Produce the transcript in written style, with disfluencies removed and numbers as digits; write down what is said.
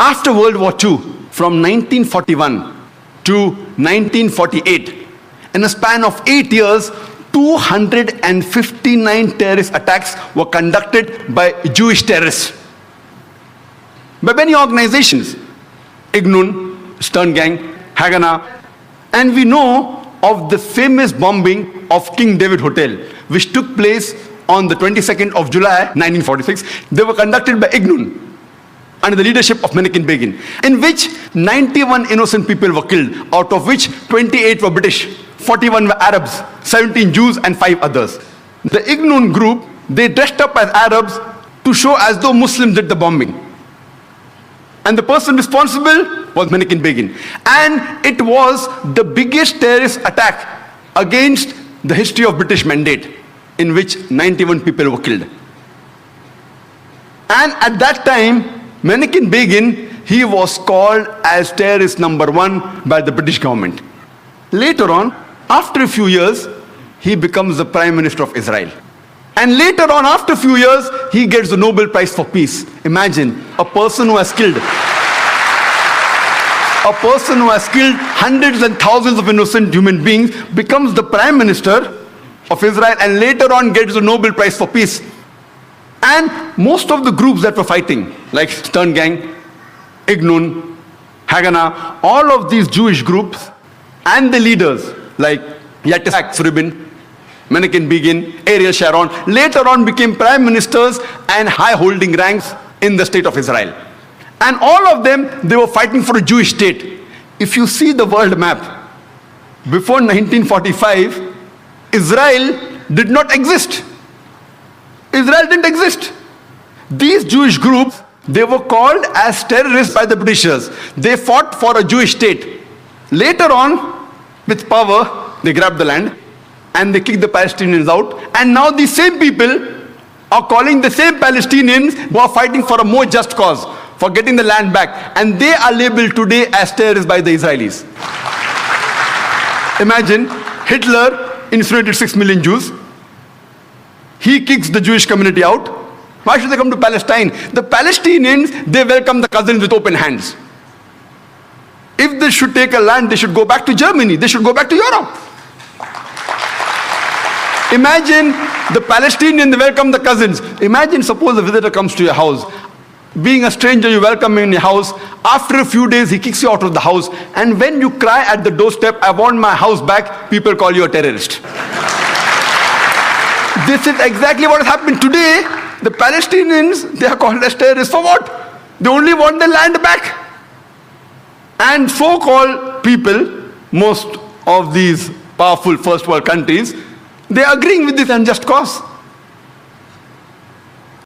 After World War II, from 1941 to 1948, in a span of 8 years, 259 terrorist attacks were conducted by Jewish terrorists. By many organizations, Ignun, Stern Gang, Haganah, and we know of the famous bombing of King David Hotel, which took place on the 22nd of July 1946. They were conducted by Ignun under the leadership of Menachem Begin, in which 91 innocent people were killed, out of which 28 were British, 41 were Arabs, 17 Jews, and 5 others. The Ignun group, they dressed up as Arabs to show as though Muslims did the bombing. And the person responsible was Menachem Begin. And it was the biggest terrorist attack against the history of British Mandate, in which 91 people were killed. And at that time, Menachem Begin, he was called as terrorist number 1 by the British government. Later on, after a few years, he becomes the Prime Minister of Israel. And later on, after a few years, he gets the Nobel Prize for Peace. Imagine, a person who has killed hundreds and thousands of innocent human beings becomes the Prime Minister of Israel and later on gets the Nobel Prize for Peace. And most of the groups that were fighting, like Stern Gang, Ignun, Haganah, all of these Jewish groups and the leaders like Yitzhak Rabin, Menachem Begin, Ariel Sharon, later on became prime ministers and high-holding ranks in the state of Israel. And all of them, they were fighting for a Jewish state. If you see the world map, before 1945, Israel did not exist. Israel didn't exist. These Jewish groups, they were called as terrorists by the Britishers. They fought for a Jewish state. Later on, with power, they grabbed the land and they kicked the Palestinians out. And now these same people are calling the same Palestinians who are fighting for a more just cause, for getting the land back. And they are labeled today as terrorists by the Israelis. Imagine, Hitler incinerated 6 million Jews. He kicks the Jewish community out. Why should they come to Palestine? The Palestinians, they welcome the cousins with open hands. If they should take a land, they should go back to Germany. They should go back to Europe. Imagine the Palestinian, they welcome the cousins. Imagine, suppose a visitor comes to your house. Being a stranger, you welcome him in your house. After a few days, he kicks you out of the house. And when you cry at the doorstep, I want my house back, people call you a terrorist. This is exactly what has happened today. The Palestinians, they are called as terrorists. For what? They only want their land back. And so-called people, most of these powerful first world countries, they are agreeing with this unjust cause.